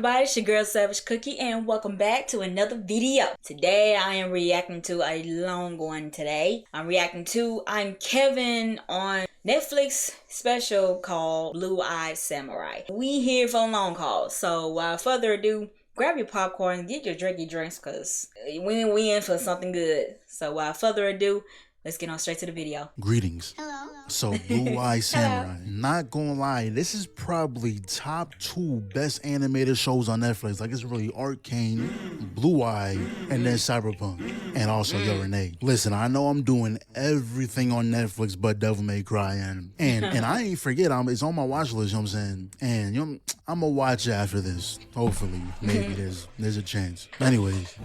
everybody, it's your girl Savage Cookie and welcome back to another video. Today I am reacting to a long one today. I'm reacting to ImKevinn on Netflix special called Blue Eyed Samurai. We here for a long haul, so without further ado, grab your popcorn, get your drinks cause we in for something good. So without further ado, let's get on straight to the video. Greetings. Hello. So, Blue Eye Samurai. Not gonna lie, this is probably top 2 best animated shows on Netflix. Like, it's really Arcane, Blue Eye, and then Cyberpunk. And also Yo Renee. Listen, I know I'm doing everything on Netflix but Devil May Cry. And I ain't forget, it's on my watch list, you know what I'm saying? And I'm gonna watch it after this. Hopefully. Maybe there's a chance. Anyways.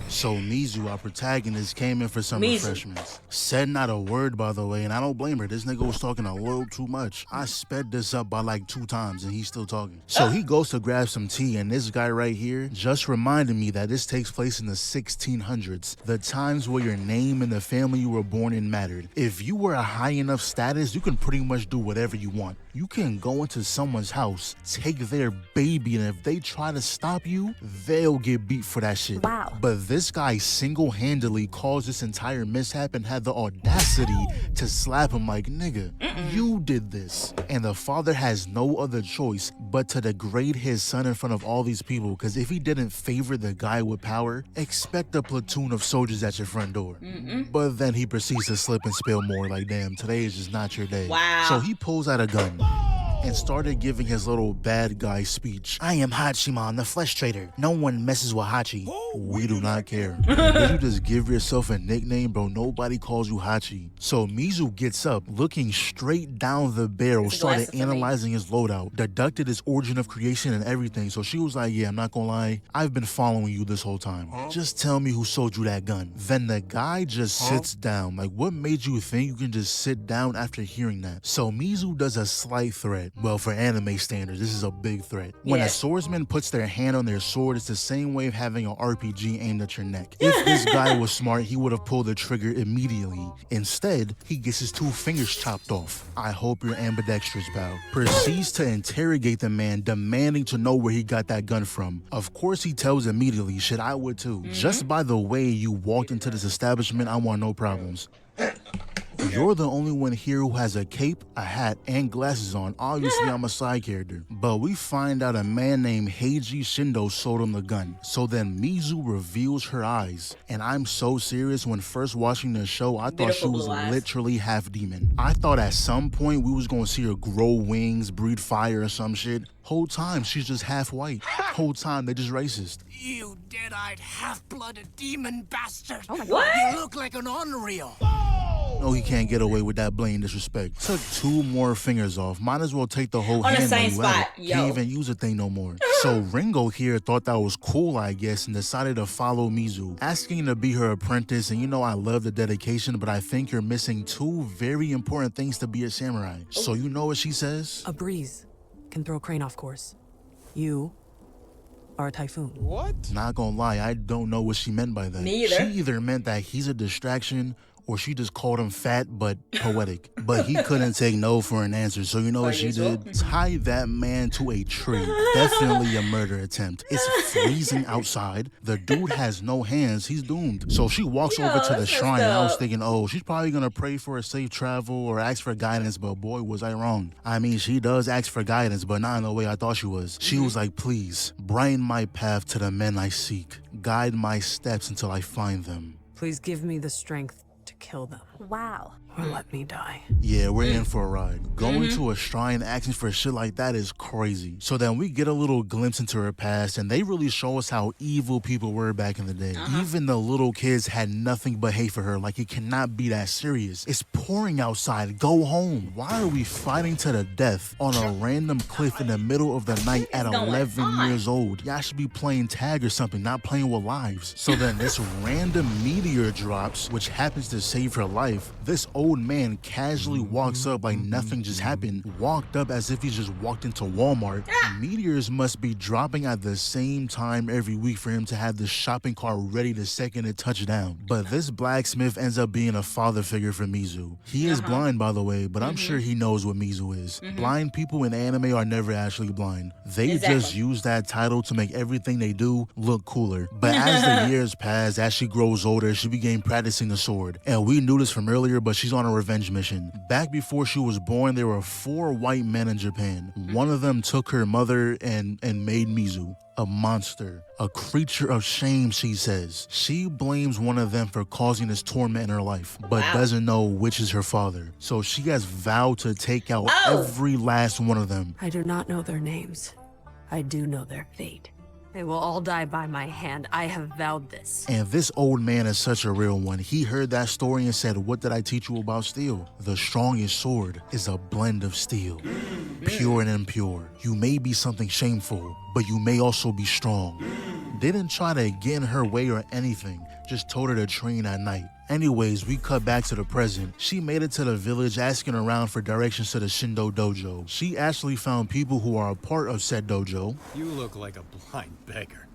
So MIZU, our protagonist, came in for some refreshments. Said not a word, by the way, and I don't blame her. This nigga was talking a little too much. I sped this up by like 2 times, and he's still talking. So he goes to grab some tea, and this guy right here just reminded me that this takes place in the 1600s, the times where your name and the family you were born in mattered. If you were a high enough status, you can pretty much do whatever you want. You can go into someone's house, take their baby, and if they try to stop you, they'll get beat for that shit. Wow. But this guy single-handedly caused this entire mishap and had the audacity to slap him like, nigga, you did this. And the father has no other choice but to degrade his son in front of all these people, because if he didn't favor the guy with power, expect a platoon of soldiers at your front door. But then he proceeds to slip and spill more, like, damn, today is just not your day. Wow. So he pulls out a gun and started giving his little bad guy speech. I am Hachiman, the flesh trader. No one messes with Hachi. We do not care. Did you just give yourself a nickname, bro? Nobody calls you Hachi. So MIZU gets up, looking straight down the barrel, started analyzing his loadout, deducted his origin of creation and everything. So she was like, yeah, I'm not gonna lie, I've been following you this whole time. Just tell me who sold you that gun. Then the guy just sits down. Like, what made you think you can just sit down after hearing that? So MIZU does a slight threat. Well, for anime standards, this is a big threat. When a swordsman puts their hand on their sword, it's the same way of having an RPG aimed at your neck. If this guy was smart, he would have pulled the trigger immediately. Instead, he gets his 2 fingers chopped off. I hope you're ambidextrous, pal. Proceeds to interrogate the man, demanding to know where he got that gun from. Of course, he tells immediately. Shit, I would too. Just by the way you walked into this establishment, I want no problems. You're the only one here who has a cape, a hat, and glasses on. Obviously, I'm a side character. But we find out a man named Heiji Shindo sold him the gun. So then MIZU reveals her eyes. And I'm so serious, when first watching the show, I thought she was literally half demon. I thought at some point we was gonna see her grow wings, breathe fire or some shit. Whole time, she's just half white. Whole time, they're just racist. You dead-eyed, half-blooded demon bastard! Oh my God. What? You look like an unreal! No, he can't get away with that blatant disrespect. Took 2 more fingers off. Might as well take the whole On hand the same while you at spot, it. yo. Can't even use a thing no more. So Ringo here thought that was cool, I guess, and decided to follow MIZU, asking to be her apprentice. And you know I love the dedication, but I think you're missing 2 very important things to be a samurai. So you know what she says? A breeze can throw a crane off course. You are a typhoon. What? Not gonna lie, I don't know what she meant by that. Me either. She either meant that he's a distraction, or she just called him fat but poetic. But he couldn't take no for an answer, so you know what she did? Tie that man to a tree. Definitely a murder attempt. It's freezing outside. The dude has no hands. He's doomed. So she walks over to the shrine, and I was thinking, oh, she's probably gonna pray for a safe travel or ask for guidance, but boy, was I wrong. I mean, she does ask for guidance, but not in the way I thought she was. She was like, please, brighten my path to the men I seek. Guide my steps until I find them. Please give me the strength to kill them, Wow. or let me die. Yeah, we're in for a ride. Going to a shrine asking for shit like that is crazy. So then we get a little glimpse into her past, and they really show us how evil people were back in the day. Even the little kids had nothing but hate for her. Like, it cannot be that serious. It's pouring outside. Go home. Why are we fighting to the death on a random cliff in the middle of the night at 11 years old? Y'all should be playing tag or something, not playing with lives. So then this random meteor drops, which happens to to save her life, this old man casually walks up like nothing just happened, walked up as if he just walked into Walmart. Meteors must be dropping at the same time every week for him to have the shopping cart ready the second it touched down. But this blacksmith ends up being a father figure for MIZU. He is blind, by the way, but I'm sure he knows what MIZU is. Blind people in anime are never actually blind. They just use that title to make everything they do look cooler. But as the years pass, as she grows older, she began practicing the sword. And we knew this from earlier, but she's on a revenge mission. Back before she was born, there were 4 white men in Japan. One of them took her mother and made MIZU a monster, a creature of shame, she says. She blames one of them for causing this torment in her life, but doesn't know which is her father. So she has vowed to take out every last one of them. I do not know their names. I do know their fate. They will all die by my hand. I have vowed this. And this old man is such a real one. He heard that story and said, what did I teach you about steel? The strongest sword is a blend of steel, pure and impure. You may be something shameful, but you may also be strong. Didn't try to get in her way or anything, just told her to train at night. Anyways, we cut back to the present. She made it to the village asking around for directions to the Shindo dojo. She actually found people who are a part of said dojo. You look like a blind beggar.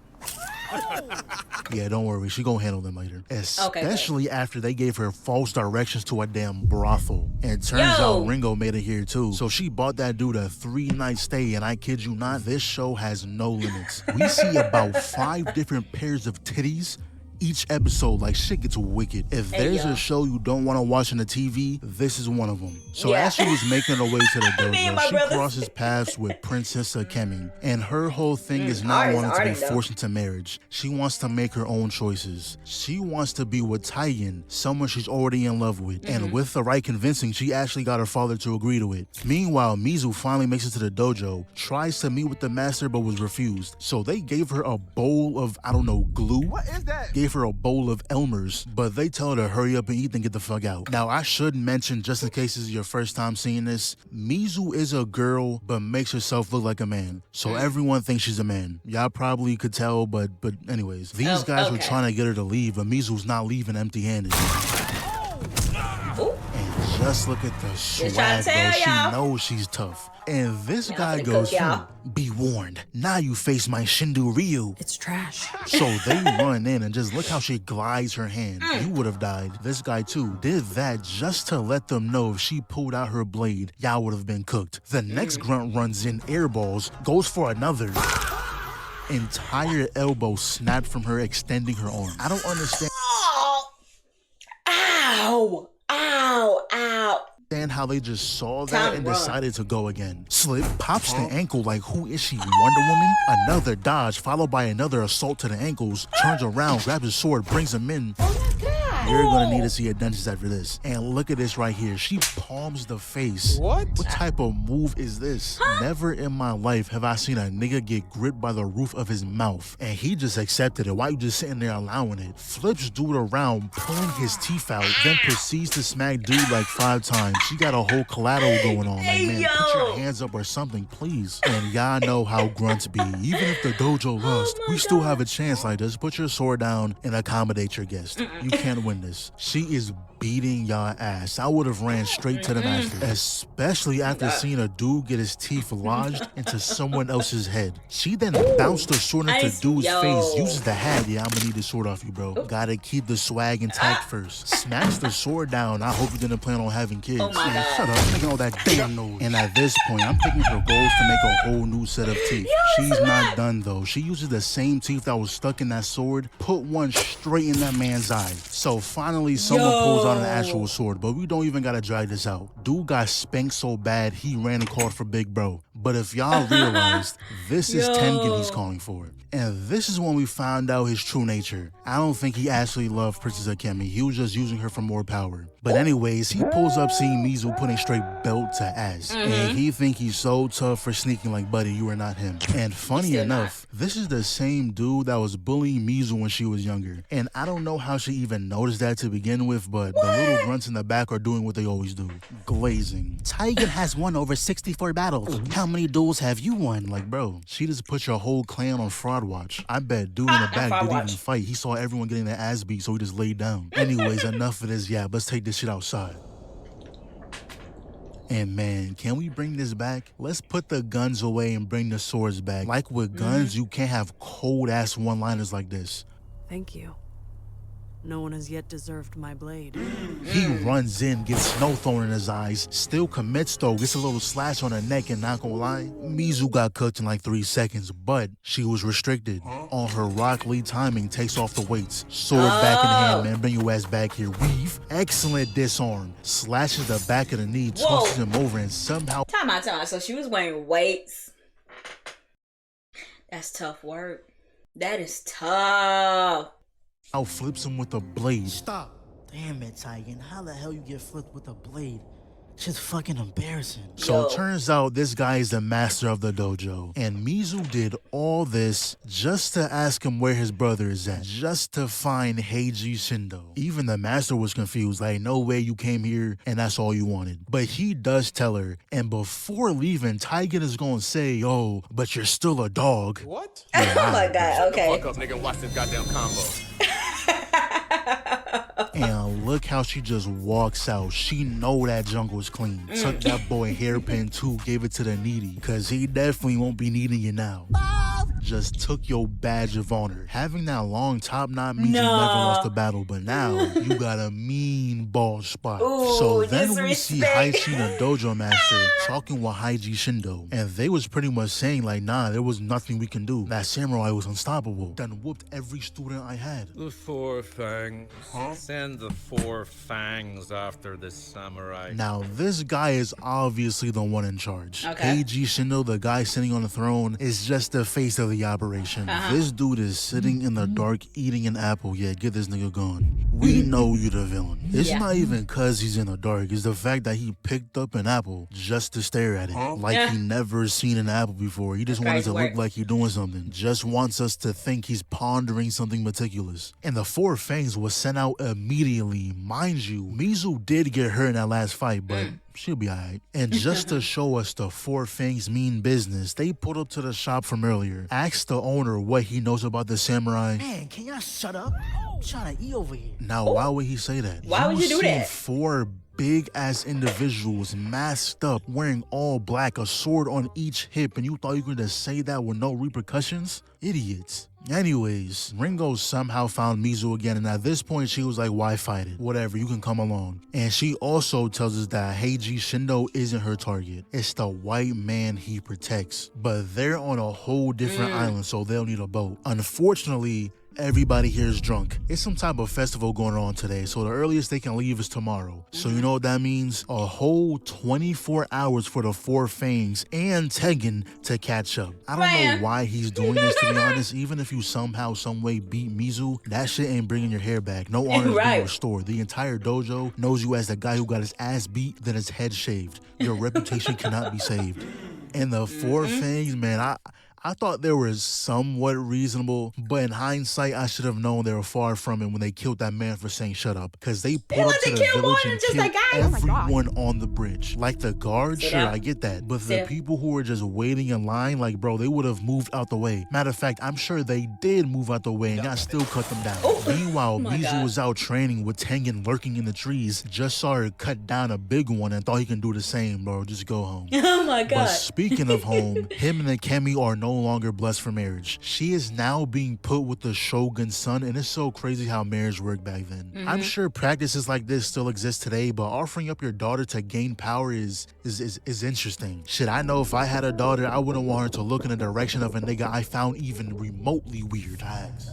Yeah, don't worry, she gonna handle them later. Especially after they gave her false directions to a damn brothel. And it turns out Ringo made it here too. So she bought that dude a 3-night stay, and I kid you not, this show has no limits. We see about 5 different pairs of titties each episode. Like, shit gets wicked. If there's a show you don't want to watch on the TV, this is one of them. So as she was making her way to the dojo, she crosses paths with Princess ImKevinn, and her whole thing is not wanting to be forced into marriage. She wants to make her own choices. She wants to be with Taigen, someone she's already in love with, and with the right convincing, she actually got her father to agree to it. Meanwhile, MIZU finally makes it to the dojo, tries to meet with the master but was refused. So they gave her a bowl of, I don't know, glue? What is that? Gave her a bowl of Elmer's, but they tell her to hurry up and eat and get the fuck out. Now, I should mention, just in case this is your first time seeing this, MIZU is a girl, but makes herself look like a man. So everyone thinks she's a man. Y'all probably could tell, but anyways. These guys were trying to get her to leave, but MIZU's not leaving empty-handed. And just look at the swag, bro. She knows she's tough. And this guy goes, be warned, now you face my Shindu Ryu. It's trash. So they run in and just look how she glides her hand. You would have died. This guy too did that just to let them know if she pulled out her blade, y'all would have been cooked. The next grunt runs in, airballs, goes for another. Entire elbow snapped from her, extending her arm. I don't understand. Ow! Ow! Ow! And how they just saw that and decided to go again. Slip, pops the ankle like, who is she, Wonder Woman? Another dodge, followed by another assault to the ankles. Turns around, grabs his sword, brings him in. You're gonna need to see a dentist after this. And look at this right here. She palms the face. What type of move is this? Never in my life have I seen a nigga get gripped by the roof of his mouth. And he just accepted it. Why you just sitting there allowing it? Flips dude around, pulling his teeth out, then proceeds to smack dude like 5 times. She got a whole collateral going on. Like, man, put your hands up or something, please. And y'all know how grunts be. Even if the dojo lost, we still have a chance like this. Put your sword down and accommodate your guest. You can't win this. She is beating y'all ass. I would have ran straight to the master, especially after seeing a dude get his teeth lodged into someone else's head. She then bounced her sword into dude's face, uses the hat. Yeah, I'm gonna need this sword off you, bro. Gotta keep the swag intact first. Smacks the sword down. I hope you didn't plan on having kids. Shut up, making all that damn noise. And at this point, I'm thinking her goal is to make a whole new set of teeth. She's not done though. She uses the same teeth that was stuck in that sword, put one straight in that man's eye. So finally, someone pulls out an actual sword, but we don't even gotta drag this out. Dude got spanked so bad, he ran and called for Big Bro. But if y'all realized, this is Tengen he's calling for. And this is when we found out his true nature. I don't think he actually loved Princess ImKevinn. He was just using her for more power. But anyways, he pulls up seeing MIZU putting straight belt to ass. And he think he's so tough for sneaking like, buddy, you are not him. And funny enough, this is the same dude that was bullying MIZU when she was younger. And I don't know how she even noticed that to begin with, but the little grunts in the back are doing what they always do. Glazing. Taigen has won over 64 battles. How how many duels have you won? Like, bro, she just put your whole clan on fraud watch. I bet dude in the back didn't even fight. He saw everyone getting their ass beat, so he just laid down. Anyways, enough of this. Yeah, let's take this shit outside. And man, can we bring this back? Let's put the guns away and bring the swords back. Like with guns, you can't have cold-ass one-liners like this. Thank you. No one has yet deserved my blade. He runs in, gets snow thrown in his eyes, still commits though, gets a little slash on her neck, and not gonna lie, MIZU got cooked in like 3 seconds, but she was restricted. On her Rock Lee timing, takes off the weights. Sword back in hand, man, bring your ass back here. Weave, excellent disarm, slashes the back of the knee, tosses him over, and somehow... Time out. So she was wearing weights. That's tough work. That is tough. Flips him with a blade. Stop. Damn it, Tigan. How the hell you get flipped with a blade? Shit's fucking embarrassing. So it turns out this guy is the master of the dojo. And MIZU did all this just to ask him where his brother is at. Just to find Heiji Shindo. Even the master was confused. Like, no way you came here and that's all you wanted. But he does tell her. And before leaving, Tigan is going to say, oh, but you're still a dog. What? Oh my God, okay. Fuck up, nigga, and watch this goddamn combo. And look how she just walks out. She know that jungle's clean. Took that boy hairpin too, gave it to the needy. Cause he definitely won't be needing you now. Just took your badge of honor. Having that long top knot means you never lost a battle, but now you got a mean ball spot. Ooh, so then we disrespect. see Haichi, the dojo master, talking with Heiji Shindo. And they was pretty much saying like, nah, there was nothing we can do. That samurai was unstoppable. Done whooped every student I had. The 4 fangs. Send the 4 fangs after this samurai. Now, this guy is obviously the one in charge. Okay. Heiji Shindo, the guy sitting on the throne, is just the face of the operation. This dude is sitting in the dark eating an apple. Yeah, get this nigga gone. We know you the villain. It's not even cause he's in the dark. It's the fact that he picked up an apple just to stare at it. Like he never seen an apple before. He just wanted to look like he's doing something. Just wants us to think he's pondering something meticulous. And the 4 fangs was sent out immediately. Mind you, MIZU did get hurt in that last fight, but she'll be alright. And just to show us the 4 fangs mean business, they pulled up to the shop from earlier, asked the owner what he knows about the samurai. Man, can y'all shut up? I'm trying to eat over here. Now, why would he say that? Why would you do see that? 4 big-ass individuals masked up, wearing all black, a sword on each hip, and you thought you could just say that with no repercussions? Idiots. Anyways, Ringo somehow found MIZU again, and at this point she was like, why fight it? Whatever, you can come along. And she also tells us that Heiji Shindo isn't her target. It's the white man he protects. But they're on a whole different island, so they'll need a boat. Unfortunately, everybody here is drunk. It's some type of festival going on today, so the earliest they can leave is tomorrow. So you know what that means? A whole 24 hours for the 4 fangs and Tegan to catch up. I don't know why he's doing this, to be honest. Even if you somehow, some way beat MIZU, that shit ain't bringing your hair back. No honor is being restored. The entire dojo knows you as the guy who got his ass beat, then his head shaved. Your reputation cannot be saved. And the 4 fangs, man, I thought they were somewhat reasonable, but in hindsight, I should have known they were far from it when they killed that man for saying shut up. Because they pulled up to the village and killed everyone on the bridge. Like the guards, sure, I get that. But the people who were just waiting in line, like, bro, they would have moved out the way. Matter of fact, I'm sure they did move out the way and y'all still cut them down. Meanwhile, MIZU was out training with Tengen lurking in the trees. Just saw her cut down a big one and thought he can do the same, bro. Just go home. Oh my God. But speaking of home, him and Kemi are no longer blessed for marriage. She is now being put with the shogun's son, and it's so crazy how marriage worked back then. I'm sure practices like this still exist today, but offering up your daughter to gain power is interesting. Shit, I know if I had a daughter, I wouldn't want her to look in the direction of a nigga I found even remotely weird.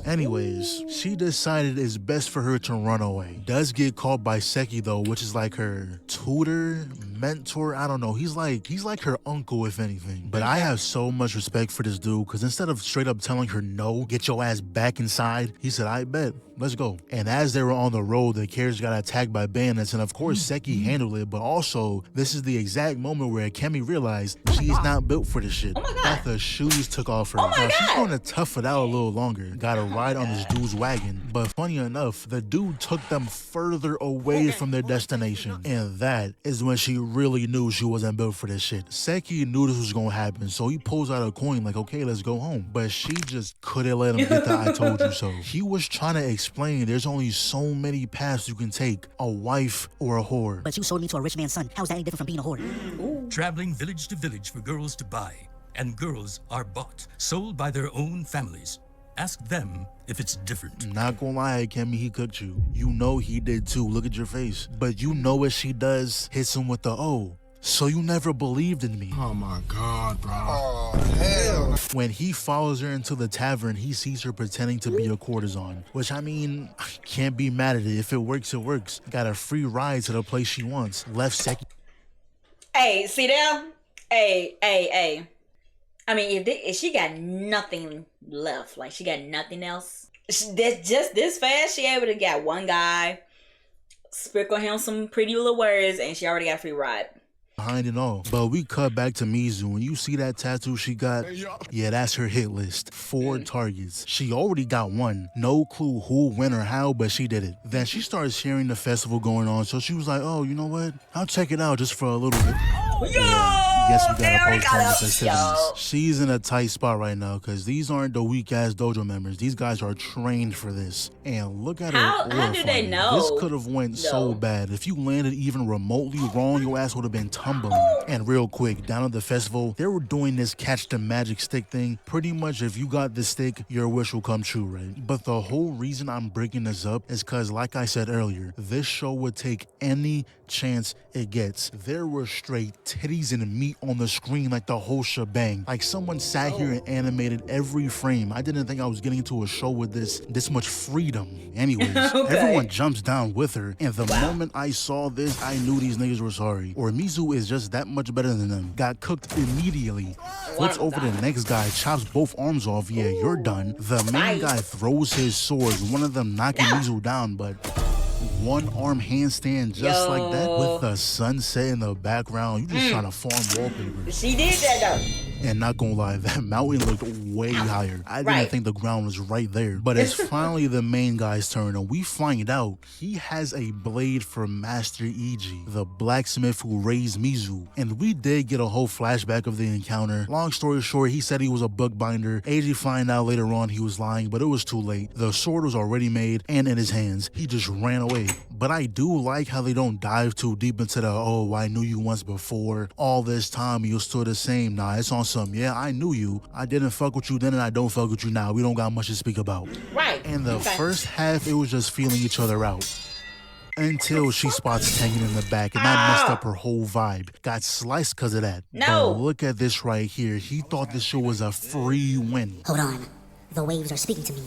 Anyways, she decided it's best for her to run away. Does get caught by Seki though, which is like her tutor, mentor, I don't know. He's like her uncle, if anything. But I have so much respect for this dude, because instead of straight up telling her no, get your ass back inside, he said, I bet, let's go. And as they were on the road, the carriage got attacked by bandits, and of course Seki handled it, but also this is the exact moment where Kemi realized she's not built for this shit. That the shoes took off her. Now she's gonna tough it out a little longer. Got a ride on this dude's wagon, but funny enough, the dude took them further away from their destination, and that is when she really knew she wasn't built for this shit. Seki knew this was gonna happen, so he pulls out a coin like, okay, let's go home. But she just couldn't let him get the I told you so. He was trying to explain there's only so many paths you can take, a wife or a whore. But you sold me to a rich man's son. How's that any different from being a whore? Traveling village to village for girls to buy. And girls are bought, sold by their own families. Ask them if it's different. Not gonna lie, Kemi, he cooked you. You know he did too. Look at your face. But you know what she does? Hits him with the oh. So you never believed in me. Oh my God, bro. Oh, hell. When he follows her into the tavern, he sees her pretending to be a courtesan. Which, I mean, can't be mad at it. If it works, it works. Got a free ride to the place she wants. Left Seki. Hey, see there? Hey. I mean, if she got nothing left, like she got nothing else, just this fast, she able to get one guy, sprinkle him some pretty little words, and she already got a free ride. Behind it all. But we cut back to MIZU, and you see that tattoo she got? Yeah, that's her hit list. 4 targets. She already got one. No clue who, when, or how, but she did it. Then she started hearing the festival going on, so she was like, oh, you know what? I'll check it out just for a little bit. Yes, we gotta postpone the festivities. She's in a tight spot right now because these aren't the weak-ass dojo members. These guys are trained for this. And look at her How do they know? This could have went so bad. If you landed even remotely wrong, your ass would have been tumbling. And real quick, down at the festival, they were doing this catch the magic stick thing. Pretty much if you got the stick, your wish will come true, right? But the whole reason I'm breaking this up is because, like I said earlier, this show would take any chance it gets. There were straight titties and meat on the screen like the whole shebang. Like someone sat here and animated every frame. I didn't think I was getting into a show with this much freedom. Anyways, everyone jumps down with her, and the moment I saw this, I knew these niggas were sorry. Or MIZU is just that much better than them. Got cooked immediately. Flips over the next guy, chops both arms off. Yeah, you're done. The main guy throws his sword, one of them knocking MIZU down, but one arm handstand just like that with the sunset in the background. You just trying to farm wallpaper. She did that though. And not gonna lie, that mountain looked way higher. I didn't think the ground was right there. But it's finally the main guy's turn, and we find out he has a blade from Master Iji, the blacksmith who raised MIZU. And we did get a whole flashback of the encounter. Long story short, he said he was a bookbinder. Iji find out later on he was lying, but it was too late. The sword was already made and in his hands. He just ran away. But I do like how they don't dive too deep into the, oh, I knew you once before. All this time, you're still the same. Nah, it's on some, yeah, I knew you. I didn't fuck with you then and I don't fuck with you now. We don't got much to speak about. Right. And the first half, it was just feeling each other out. Until she spots Tengen in the back, and that messed up her whole vibe. Got sliced because of that. No. But look at this right here. He thought this shit was a free win. Hold on. The waves are speaking to me.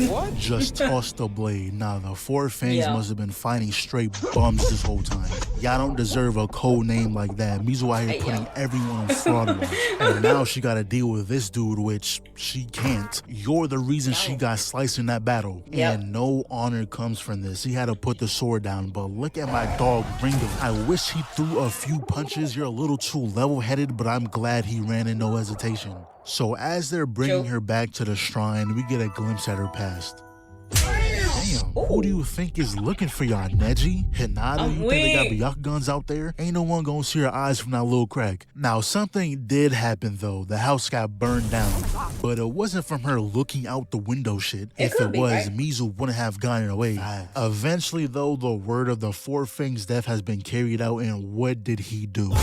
What? Just tossed the blade. Nah, the Four Fangs must have been fighting straight bums this whole time. Y'all don't deserve a code name like that. MIZU out here putting everyone on fraud watch. And now she gotta deal with this dude, which she can't. You're the reason she got sliced in that battle. And no honor comes from this. He had to put the sword down. But look at my dog, Ringo. I wish he threw a few punches. You're a little too level-headed, but I'm glad he ran in no hesitation. So as they're bringing her back to the shrine, we get a glimpse at her past. Damn, who do you think is looking for y'all, Neji? Hinata? You think they got Byakuguns out there? Ain't no one gonna see her eyes from that little crack. Now, something did happen though. The house got burned down. But it wasn't from her looking out the window shit. If it was, MIZU wouldn't have gotten away. Eventually though, the word of the Four Fangs' death has been carried out, and what did he do?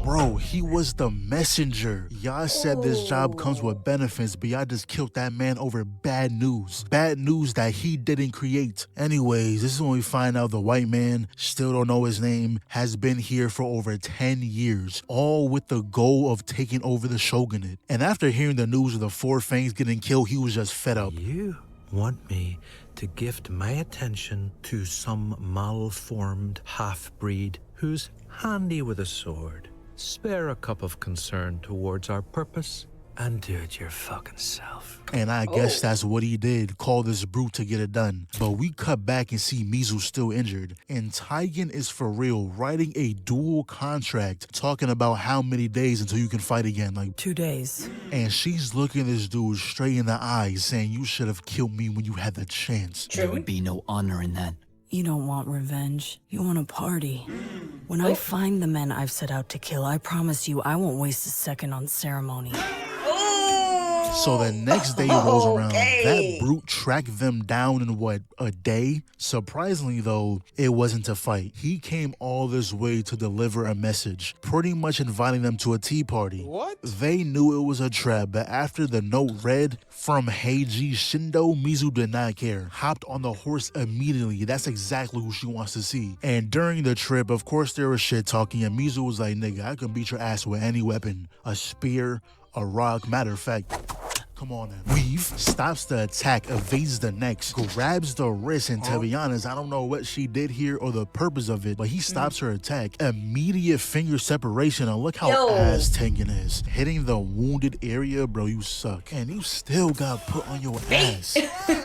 Bro, he was the messenger. Y'all said this job comes with benefits, but y'all just killed that man over bad news. Bad news that he didn't create. Anyways, this is when we find out the white man, still don't know his name, has been here for over 10 years, all with the goal of taking over the shogunate. And after hearing the news of the Four Fangs getting killed, he was just fed up. You want me to gift my attention to some malformed half-breed who's handy with a sword. Spare a cup of concern towards our purpose and do it your fucking self. And I guess that's what he did, call this brute to get it done. But we cut back and see MIZU still injured. And Taigen is for real, writing a dual contract, talking about how many days until you can fight again. Like 2 days. And she's looking this dude straight in the eyes, saying, you should have killed me when you had the chance. There would be no honor in that. You don't want revenge. You want a party. When I find the men I've set out to kill, I promise you I won't waste a second on ceremony. So the next day rolls around. That brute tracked them down in what, a day? Surprisingly though, it wasn't to fight. He came all this way to deliver a message, pretty much inviting them to a tea party. What? They knew it was a trap, but after the note read from Heiji Shindo, MIZU did not care. Hopped on the horse immediately. That's exactly who she wants to see. And during the trip, of course there was shit talking, and MIZU was like, nigga, I can beat your ass with any weapon. A spear, a rock, matter of fact, come on then. Weave stops the attack, evades the next, grabs the wrist, and to be honest, I don't know what she did here or the purpose of it, but he stops her attack. Immediate finger separation, and look how ass-tanking is. Hitting the wounded area, bro, you suck. And you still got put on your ass.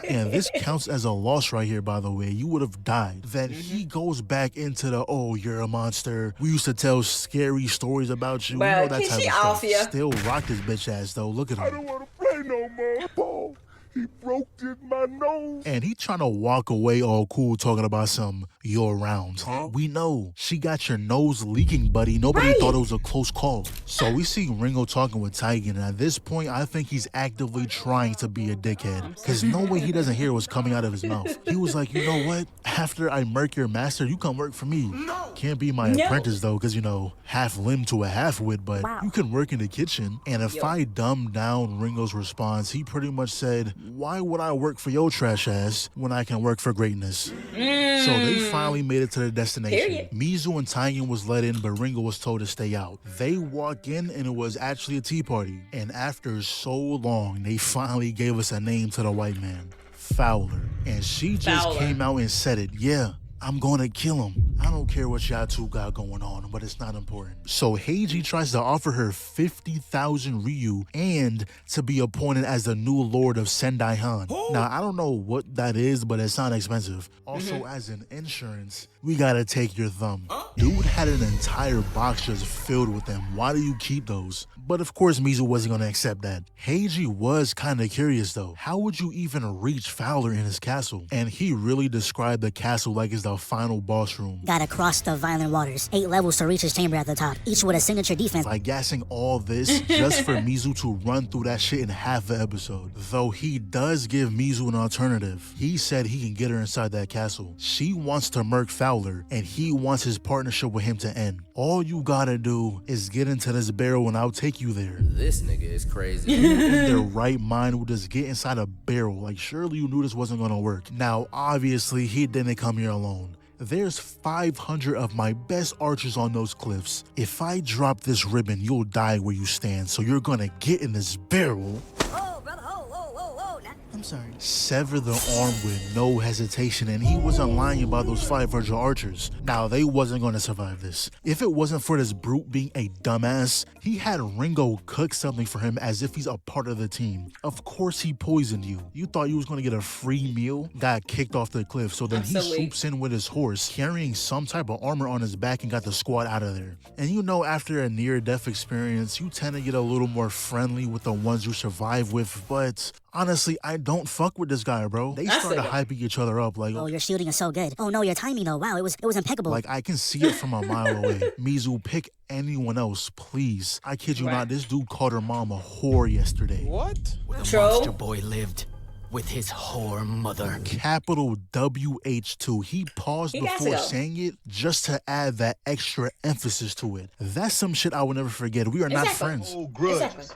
And this counts as a loss right here, by the way. You would have died. Then he goes back into the, oh, you're a monster. We used to tell scary stories about you. Well, you know that type of stuff. ya. Still rock his bitch ass, though. Look at him. I don't want to play no more. Paul, he broke my nose. And he trying to walk away all cool talking about some, you're around. We know. She got your nose leaking, buddy. Nobody thought it was a close call. So we see Ringo talking with Tigan, and at this point, I think he's actively trying to be a dickhead. Because no way he doesn't hear what's coming out of his mouth. He was like, you know what? After I murk your master, you come work for me. Can't be my apprentice, though, because, you know, half limb to a half wit, but you can work in the kitchen. And if I dumb down Ringo's response, he pretty much said, why would I work for your trash ass when I can work for greatness? So they finally made it to their destination. MIZU and Tigan was let in, but Ringo was told to stay out. They walk in, and it was actually a tea party. And after so long, they finally gave us a name to the white man. Fowler. And she just came out and said it. Yeah, I'm gonna kill him. I don't care what y'all two got going on, but it's not important. So Heiji tries to offer her 50,000 Ryu and to be appointed as the new lord of Sendai Han. Now, I don't know what that is, but it's not expensive. Also, as an insurance, we gotta take your thumb. Dude had an entire box just filled with them. Why do you keep those? But of course, MIZU wasn't gonna accept that. Heiji was kinda curious though. How would you even reach Fowler in his castle? And he really described the castle like it's the final boss room. Gotta cross the violent waters. 8 levels to reach his chamber at the top, each with a signature defense. By gassing all this just for MIZU to run through that shit in half the episode. Though he does give MIZU an alternative. He said he can get her inside that castle. She wants to murk Fowler, and he wants his partnership with him to end. All you gotta do is get into this barrel and I'll take you there. This nigga is crazy. Who in their right mind would just get inside a barrel? Like, surely you knew this wasn't gonna work. Now, obviously, he didn't come here alone. There's 500 of my best archers on those cliffs. If I drop this ribbon, you'll die where you stand. So you're gonna get in this barrel. Oh, brother, oh, now. I'm sorry. Sever the arm with no hesitation, and he wasn't lying about those 500 archers. Now, they wasn't gonna survive this. If it wasn't for this brute being a dumbass, he had Ringo cook something for him as if he's a part of the team. Of course he poisoned you. You thought you was gonna get a free meal? Got kicked off the cliff, so then he swoops in with his horse, carrying some type of armor on his back, and got the squad out of there. And you know, after a near-death experience, you tend to get a little more friendly with the ones you survive with, but honestly, I don't fuck with this guy, bro. They started hyping each other up like, oh, your shooting is so good. Oh no, your timing though. Wow, it was impeccable. Like, I can see it from a mile away. MIZU, pick anyone else, please. I kid you not, this dude called her mom a whore yesterday. What? The monster boy lived with his whore mother. Capital WH2. He paused before saying it just to add that extra emphasis to it. That's some shit I will never forget. We are not friends. Oh, grudges.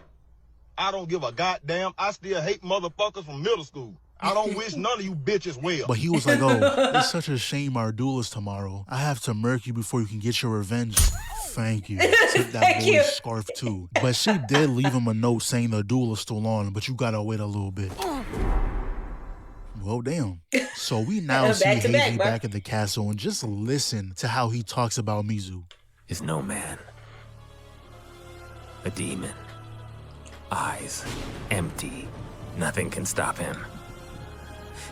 I don't give a goddamn. I still hate motherfuckers from middle school. I don't wish none of you bitches well. But he was like, oh, it's such a shame our duel is tomorrow. I have to murk you before you can get your revenge. Thank you. Took that boy's scarf too. But she did leave him a note saying the duel is still on, but you gotta wait a little bit. Well, damn. So we now see Heiji back at the castle, and just listen to how he talks about MIZU. Is no man. A demon. Eyes empty. Nothing can stop him.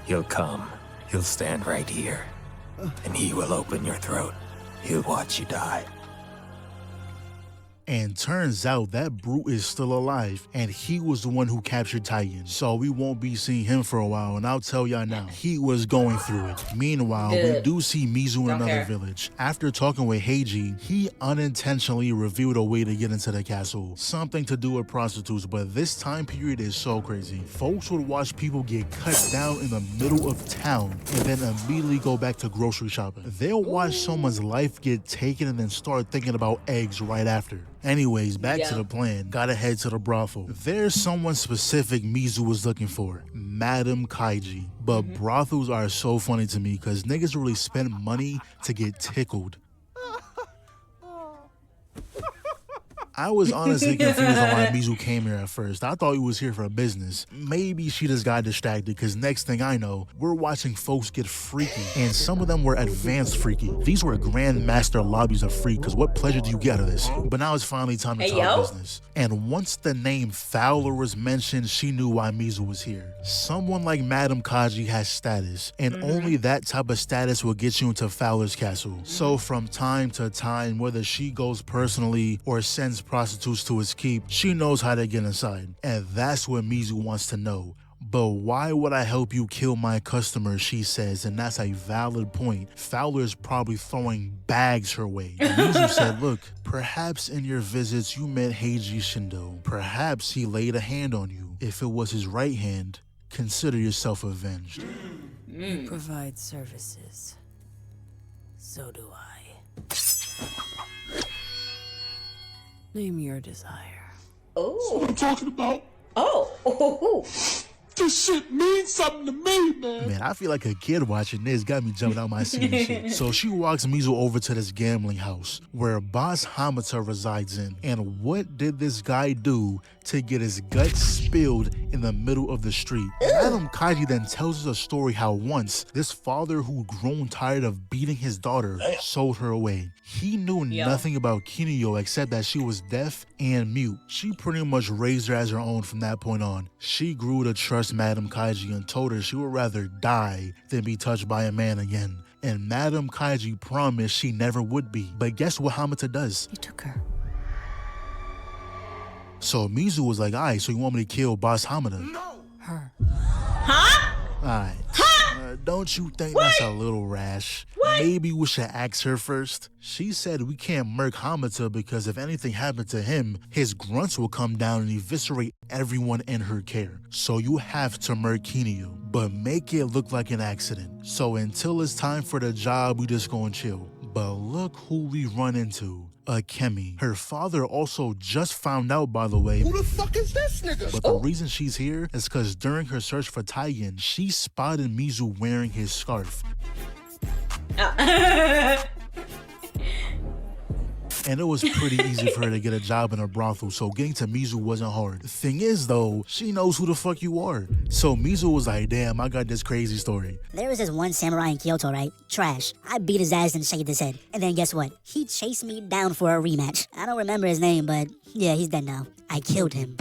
He'll come. He'll stand right here. And he will open your throat. He'll watch you die. And turns out that brute is still alive, and he was the one who captured Titan. So we won't be seeing him for a while, and I'll tell y'all now, he was going through it. Meanwhile, we do see MIZU in another village. After talking with Heiji, he unintentionally revealed a way to get into the castle. Something to do with prostitutes, but this time period is so crazy. Folks would watch people get cut down in the middle of town and then immediately go back to grocery shopping. They'll watch someone's life get taken and then start thinking about eggs right after. Anyways, back to the plan. Gotta head to the brothel. There's someone specific MIZU was looking for, Madam Kaiji. But brothels are so funny to me because niggas really spend money to get tickled. I was honestly confused on why MIZU came here at first. I thought he was here for business. Maybe she just got distracted because next thing I know, we're watching folks get freaky. And some of them were advanced freaky. These were grandmaster lobbies of freak because what pleasure do you get out of this? But now it's finally time to talk business. And once the name Fowler was mentioned, she knew why MIZU was here. Someone like Madam Kaiji has status, and only that type of status will get you into Fowler's castle. So from time to time, whether she goes personally or sends prostitutes to his keep, she knows how to get inside. And that's what MIZU wants to know. But why would I help you kill my customer, she says, and that's a valid point. Fowler's probably throwing bags her way. MIZU said, look, perhaps in your visits you met Heiji Shindo. Perhaps he laid a hand on you. If it was his right hand, consider yourself avenged. You provide services. So do I. Name your desire. Oh. That's what I'm talking about. Oh. This shit means something to me, man. Man, I feel like a kid watching this. Got me jumping out my seat and shit. So she walks MIZU over to this gambling house where Boss Hamata resides in. And what did this guy do to get his guts spilled in the middle of the street? Madam Kaiji then tells us a story how once this father who'd grown tired of beating his daughter sold her away. He knew nothing about Kinyo except that she was deaf and mute. She pretty much raised her as her own from that point on. She grew to trust Madam Kaiji and told her she would rather die than be touched by a man again. And Madam Kaiji promised she never would be. But guess what Hamata does? You took her. So MIZU was like, alright, so you want me to kill Boss Hamata? No! Her. Huh? Alright. Don't you think that's a little rash? Maybe we should ask her first. She said we can't murk Hamata because if anything happened to him, his grunts will come down and eviscerate everyone in her care. So you have to murk Kinyo, but make it look like an accident. So until it's time for the job, we just gonna chill. But look who we run into. Akemi. Her father also just found out, by the way. Who the fuck is this nigga? But the reason she's here is because during her search for Taiyin, she spotted MIZU wearing his scarf. And it was pretty easy for her to get a job in a brothel, so getting to MIZU wasn't hard. The thing is, though, she knows who the fuck you are. So MIZU was like, damn, I got this crazy story. There was this one samurai in Kyoto, right? Trash. I beat his ass and shaved his head. And then guess what? He chased me down for a rematch. I don't remember his name, but yeah, he's dead now. I killed him.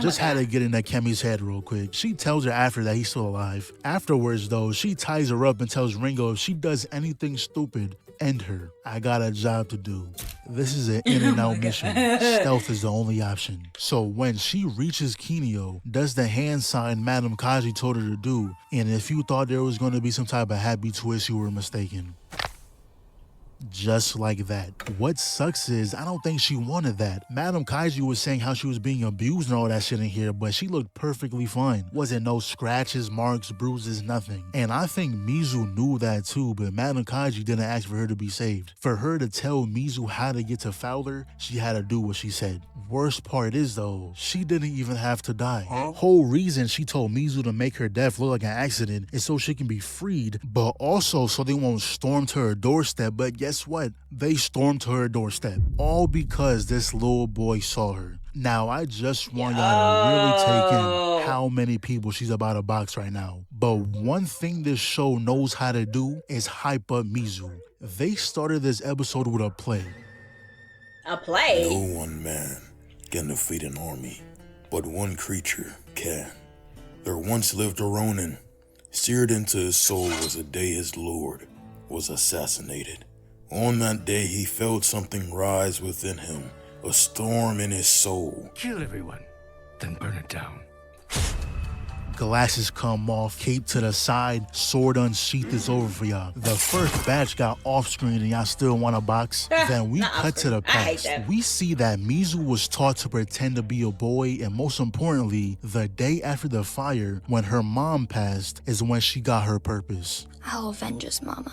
Just had to get in Akemi's head real quick. She tells her after that he's still alive. Afterwards, though, she ties her up and tells Ringo if she does anything stupid, end her. I got a job to do. This is an in and out mission. Stealth is the only option. So when she reaches Kinyo, does the hand sign Madam Kaiji told her to do, and if you thought there was going to be some type of happy twist, you were mistaken. Just like that. What sucks is I don't think she wanted that. Madam Kaiji was saying how she was being abused and all that shit in here, but she looked perfectly fine. Wasn't no scratches, marks, bruises, nothing. And I think MIZU knew that too, but Madam Kaiji didn't ask for her to be saved. For her to tell MIZU how to get to Fowler, she had to do what she said. Worst part is though, she didn't even have to die. Whole reason she told MIZU to make her death look like an accident is so she can be freed, but also so they won't storm to her doorstep. But guess what? They stormed to her doorstep. All because this little boy saw her. Now, I just want y'all to really take in how many people she's about to box right now. But one thing this show knows how to do is hype up MIZU. They started this episode with a play. A play? No one man can defeat an army, but one creature can. There once lived a Ronin. Seared into his soul was the day his lord was assassinated. On that day, he felt something rise within him, a storm in his soul. Kill everyone, then burn it down. Glasses come off, cape to the side, sword unsheathed is over for y'all. The first batch got off screen and y'all still want a box? Then we cut to the past. We see that MIZU was taught to pretend to be a boy, and most importantly, the day after the fire, when her mom passed, is when she got her purpose. I'll avenge us, Mama.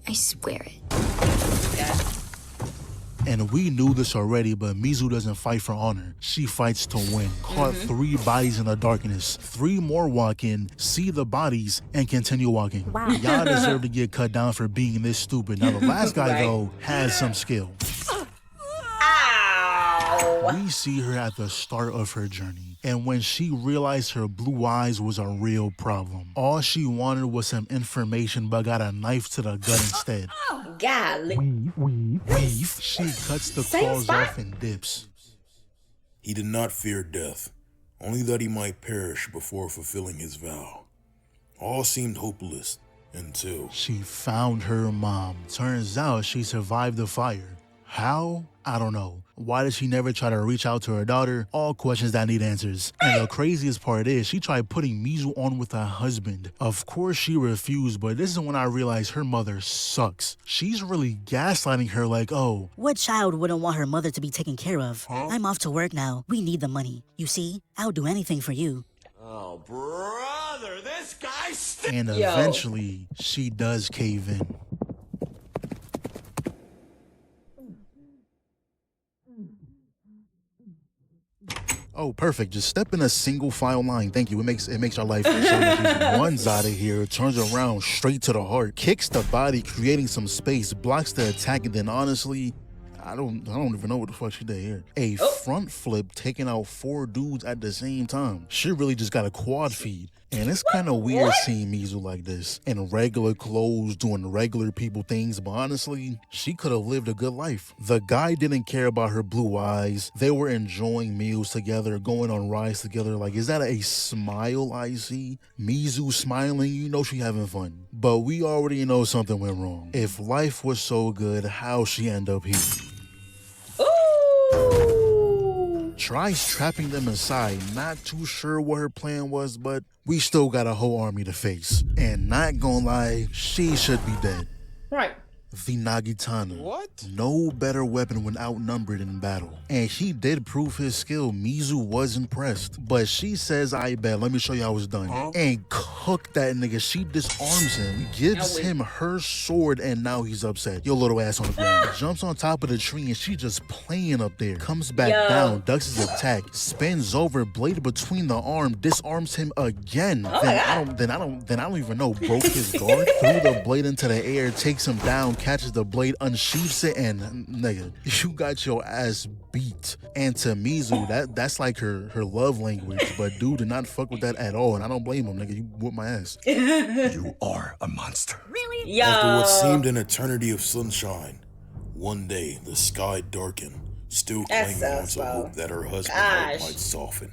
I swear it. And we knew this already, but MIZU doesn't fight for honor. She fights to win. Caught 3 bodies in the darkness. 3 more walk in, see the bodies, and continue walking. Wow. Y'all deserve to get cut down for being this stupid. Now the last guy, though, has some skill. Ow! We see her at the start of her journey. And when she realized her blue eyes was a real problem, all she wanted was some information but got a knife to the gut instead. Golly. Weave. She cuts the claws off and dips. He did not fear death, only that he might perish before fulfilling his vow. All seemed hopeless until she found her mom. Turns out she survived the fire. How? I don't know. Why did she never try to reach out to her daughter? All questions that need answers. And the craziest part is she tried putting MIZU on with her husband. Of course she refused, but this is when I realized her mother sucks. She's really gaslighting her like, oh, what child wouldn't want her mother to be taken care of? I'm off to work now. We need the money. You see, I'll do anything for you. Oh, brother, this guy stinks. And eventually she does cave in. Oh, perfect. Just step in a single file line. Thank you. It makes our life so much easier. Runs out of here, turns around straight to the heart, kicks the body, creating some space, blocks the attack, and then honestly, I don't even know what the fuck she did here. A front flip taking out 4 dudes at the same time. She really just got a quad feed. And it's kind of weird seeing MIZU like this, in regular clothes, doing regular people things, but honestly, she could have lived a good life. The guy didn't care about her blue eyes. They were enjoying meals together, going on rides together. Like, is that a smile I see? MIZU smiling, you know she having fun. But we already know something went wrong. If life was so good, how'd she end up here? Tries trapping them inside. Not too sure what her plan was, but we still got a whole army to face. And not gonna lie, she should be dead. Right. The Nagitana. What? No better weapon when outnumbered in battle. And he did prove his skill. MIZU was impressed. But she says, I bet, let me show you how it's done. And cook that nigga. She disarms him, gives him her sword, and now he's upset. Your little ass on the ground. Jumps on top of the tree and she just playing up there. Comes back down, ducks his attack, spins over, blade between the arm, disarms him again. Then I don't even know. Broke his guard, threw the blade into the air, takes him down, catches the blade, unsheaths it, and nigga, you got your ass beat. And to MIZU, that's like her love language, but dude did not fuck with that at all, and I don't blame him, nigga. You whooped my ass. You are a monster. Really? Yo. After what seemed an eternity of sunshine, one day the sky darkened, still clinging on to hope that her husband's heart might soften.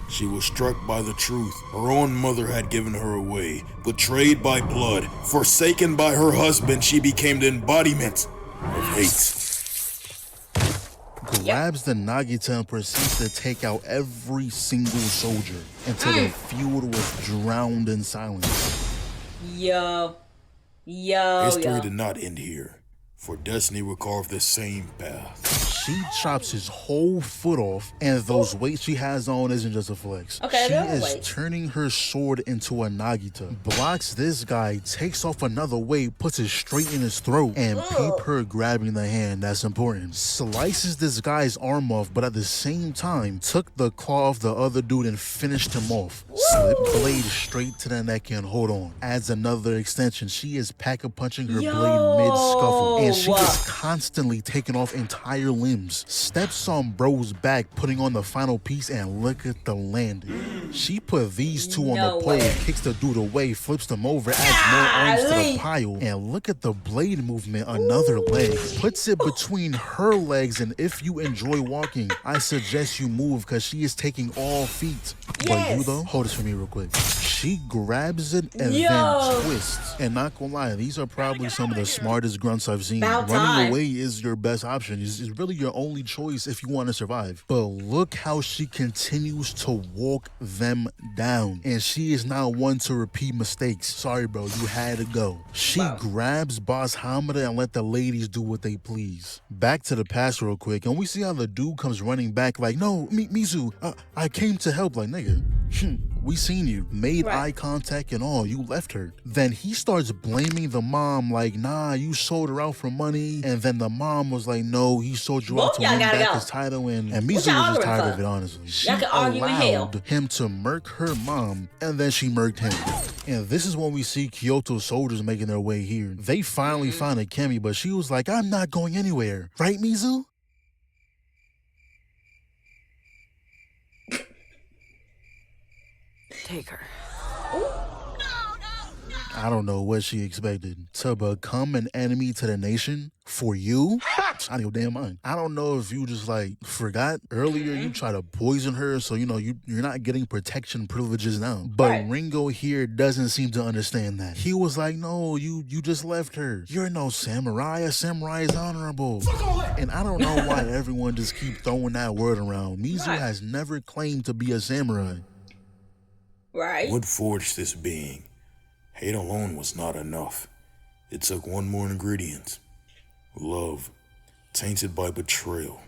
She was struck by the truth. Her own mother had given her away. Betrayed by blood, forsaken by her husband, she became the embodiment of hate. Grabs the Nagita and proceeds to take out every single soldier until the field was drowned in silence. History did not end here, for destiny will carve the same path. She chops his whole foot off, and those weights she has on isn't just a flex. Okay, she is turning her sword into a Nagita. Blocks this guy, takes off another weight, puts it straight in his throat, and peep her grabbing the hand. That's important. Slices this guy's arm off, but at the same time, took the claw off the other dude and finished him off. Slip blade straight to the neck and hold on. Adds another extension. She is pack-a-punching her blade mid-scuffle, and she is constantly taking off entire limbs. Steps on bro's back, putting on the final piece, and look at the landing. She put these two on the pole, kicks the dude away, flips them over, adds more arms to the pile, and look at the blade movement, another leg. Puts it between her legs, and if you enjoy walking, I suggest you move because she is taking all feet. But you though, hold this for me real quick. She grabs it and Yo. then twists. And not gonna lie, these are probably some of the smartest grunts I've seen. About Running time. away is your best option. It's really your only choice if you want to survive. But look how she continues to walk them down. And she is not one to repeat mistakes. Sorry, bro, you had to go. She grabs Boss Hamada and let the ladies do what they please. Back to the past real quick, and we see how the dude comes running back like, no, MIZU, I came to help. Like, nigga, we seen you. Made eye contact and all. You left her. Then he starts blaming the mom like, nah, you sold her out for money. And then the mom was like, no, he sold you out to win back his title. And MIZU was just tired of it, honestly. She allowed him to murk her mom, and then she murked him. And this is when we see Kyoto soldiers making their way here. They finally found Akemi, but she was like, I'm not going anywhere. Right, MIZU? Take her. I don't know what she expected. To become an enemy to the nation for you? Out of your damn mind. I don't know if you just like forgot earlier you tried to poison her, so you know you're not getting protection privileges now. But Ringo here doesn't seem to understand that. He was like, no, you just left her. You're no samurai. A samurai is honorable. And I don't know why everyone just keep throwing that word around. MIZU has never claimed to be a samurai. Right. What forged this being? Hate alone was not enough. It took one more ingredient. Love, tainted by betrayal.